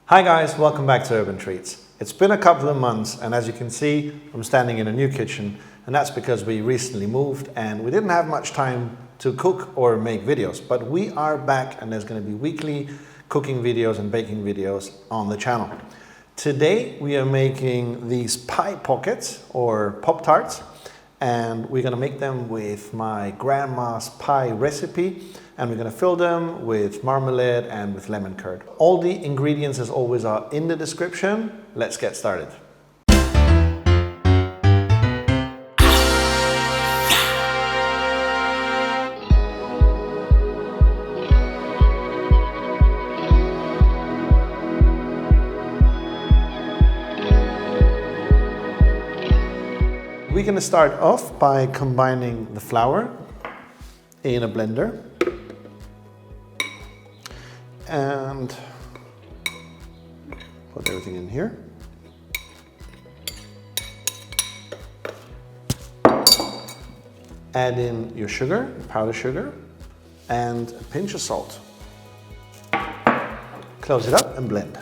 Hi guys, welcome back to Urban Treats. It's been a couple of months and as you can see, I'm standing in a new kitchen and that's because we recently moved and we didn't have much time to cook or make videos, but we are back and there's going to be weekly cooking videos and baking videos on the channel. Today we are making these pie pockets or Pop-Tarts and we're going to make them with my grandma's pie recipe. And we're going to fill them with marmalade and with lemon curd. All the ingredients, as always, are in the description. Let's get started. We're going to start off by combining the flour in a blender. And put everything in here. Add in your sugar, powdered sugar, and a pinch of salt. Close it up and blend.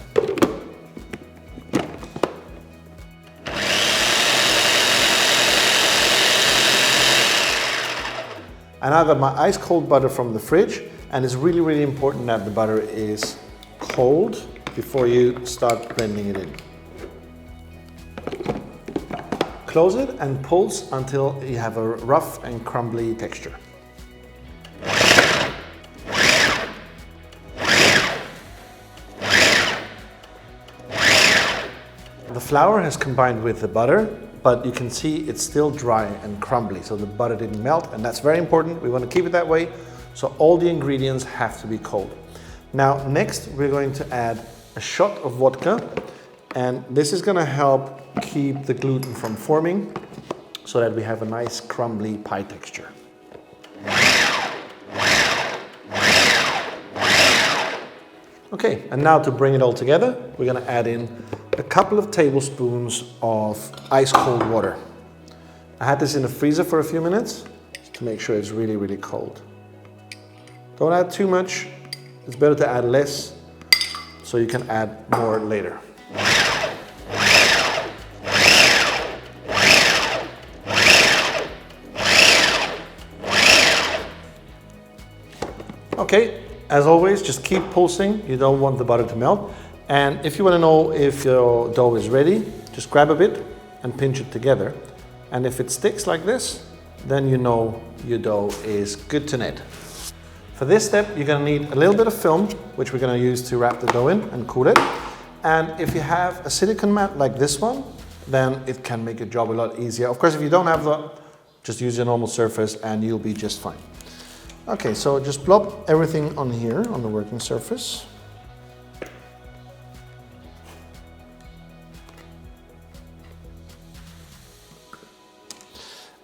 And I've got my ice cold butter from the fridge. And it's really, really important that the butter is cold before you start blending it in. Close it and pulse until you have a rough and crumbly texture. The flour has combined with the butter, but you can see it's still dry and crumbly, so the butter didn't melt, and that's very important. We want to keep it that way. So all the ingredients have to be cold. Now next we're going to add a shot of vodka and this is going to help keep the gluten from forming so that we have a nice crumbly pie texture. Okay, and now to bring it all together, we're going to add in a couple of tablespoons of ice cold water. I had this in the freezer for a few minutes to make sure it's really, really cold. Don't add too much, it's better to add less so you can add more later. Okay, as always, just keep pulsing, you don't want the butter to melt. And if you want to know if your dough is ready, just grab a bit and pinch it together. And if it sticks like this, then you know your dough is good to knead. For this step, you're going to need a little bit of film, which we're going to use to wrap the dough in and cool it. And if you have a silicone mat like this one, then it can make your job a lot easier. Of course, if you don't have that, just use your normal surface and you'll be just fine. Okay, so just plop everything on here, on the working surface.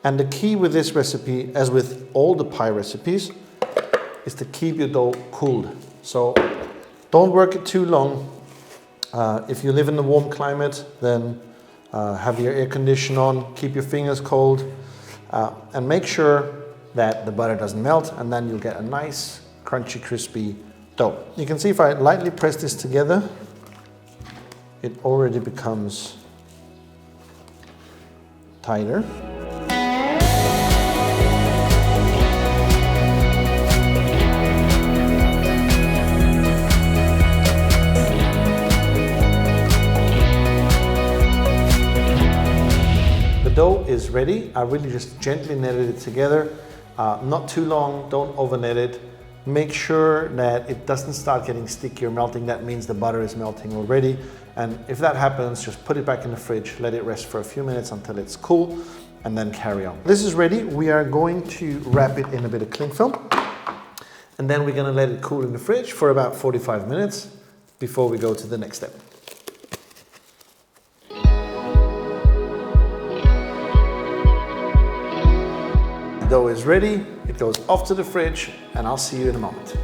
And the key with this recipe, as with all the pie recipes, is to keep your dough cooled. So don't work it too long. If you live in a warm climate, then have your air conditioner on, keep your fingers cold, and make sure that the butter doesn't melt, and then you'll get a nice, crunchy, crispy dough. You can see if I lightly press this together, it already becomes tighter. The dough is ready. I really just gently kneaded it together, not too long, don't over knead it. Make sure that it doesn't start getting sticky or melting. That means the butter is melting already. And if that happens, just put it back in the fridge, let it rest for a few minutes until it's cool, and then carry on. This is ready. We are going to wrap it in a bit of cling film, and then we're gonna let it cool in the fridge for about 45 minutes before we go to the next step. Dough is ready, it goes off to the fridge, and I'll see you in a moment.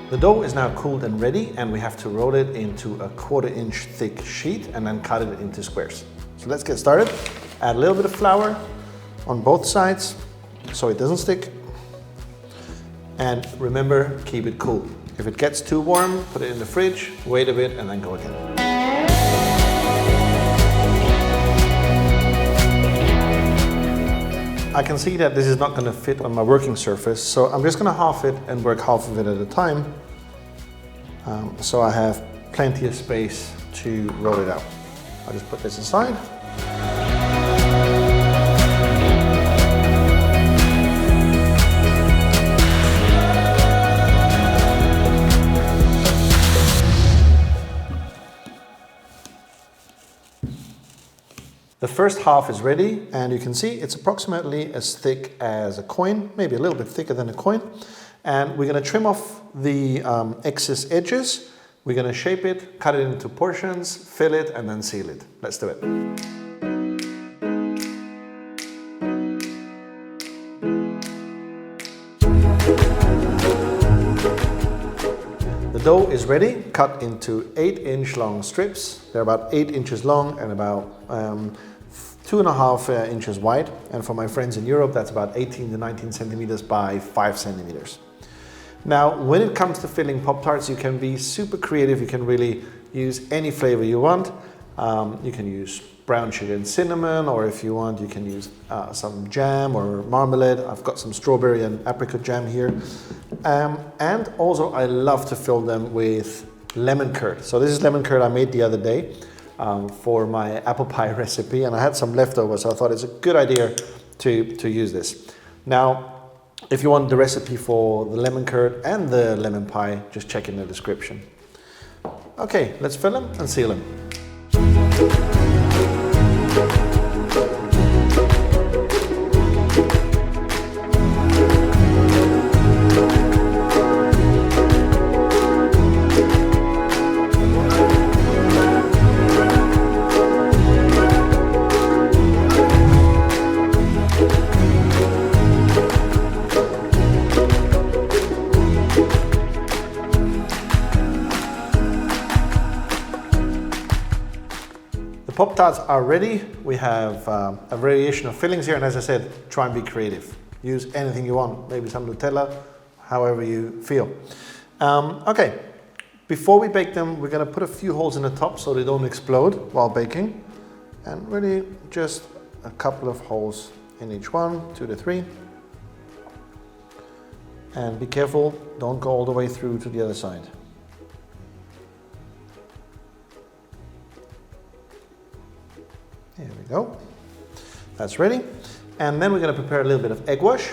The dough is now cooled and ready, and we have to roll it into a 1/4 inch thick sheet and then cut it into squares. So let's get started. Add a little bit of flour on both sides so it doesn't stick. And remember, keep it cool. If it gets too warm, put it in the fridge, wait a bit, and then go again. I can see that this is not going to fit on my working surface, so I'm just going to half it and work half of it at a time. So I have plenty of space to roll it out. I'll just put this aside. The first half is ready, and you can see it's approximately as thick as a coin, maybe a little bit thicker than a coin. And we're going to trim off the excess edges. We're going to shape it, cut it into portions, fill it, and then seal it. Let's do it. The dough is ready, cut into 8-inch long strips. They're about 8 inches long and about 2.5 inches wide. And for my friends in Europe, that's about 18 to 19 centimeters by 5 centimeters. Now, when it comes to filling Pop-Tarts, you can be super creative. You can really use any flavor you want. You can use brown sugar and cinnamon, or if you want, you can use some jam or marmalade. I've got some strawberry and apricot jam here. And also, I love to fill them with lemon curd. So this is lemon curd I made the other day for my apple pie recipe, and I had some leftovers, so I thought it's a good idea to use this. Now, if you want the recipe for the lemon curd and the lemon pie, just check in the description. Okay, let's fill them and seal them. Pop-Tarts are ready. We have a variation of fillings here, and as I said, try and be creative. Use anything you want, maybe some Nutella, however you feel. Okay, before we bake them, we're going to put a few holes in the top so they don't explode while baking. And really just a couple of holes in each one, 2 to 3. And be careful, don't go all the way through to the other side. There we go. That's ready. And then we're going to prepare a little bit of egg wash.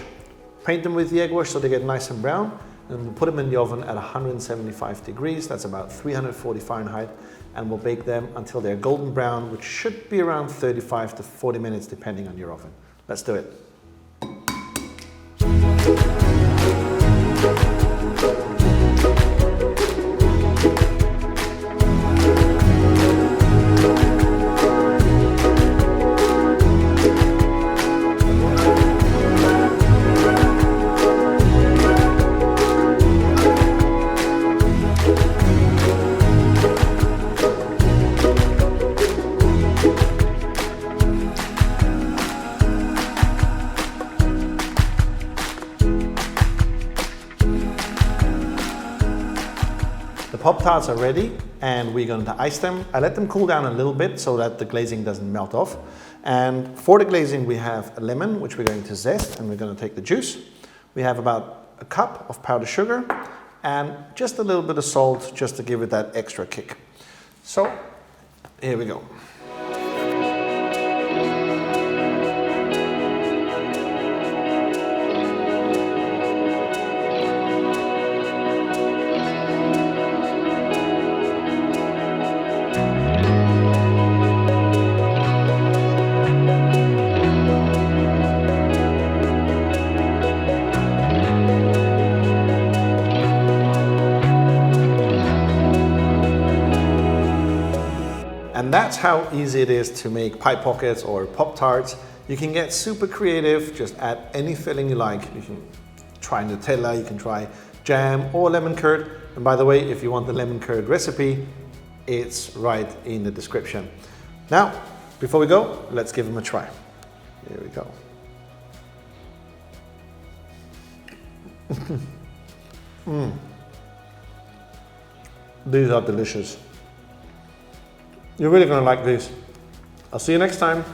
Paint them with the egg wash so they get nice and brown. And we'll put them in the oven at 175 degrees. That's about 340 Fahrenheit. And we'll bake them until they're golden brown, which should be around 35 to 40 minutes, depending on your oven. Let's do it. Pop-Tarts are ready, and we're going to ice them. I let them cool down a little bit so that the glazing doesn't melt off. And for the glazing, we have a lemon, which we're going to zest, and we're going to take the juice. We have about a cup of powdered sugar and just a little bit of salt, just to give it that extra kick. So here we go. And that's how easy it is to make pie pockets or Pop-Tarts. You can get super creative, just add any filling you like. You can try Nutella, you can try jam or lemon curd. And by the way, if you want the lemon curd recipe, it's right in the description. Now, before we go, let's give them a try. Here we go. These are delicious. You're really gonna like these. I'll see you next time.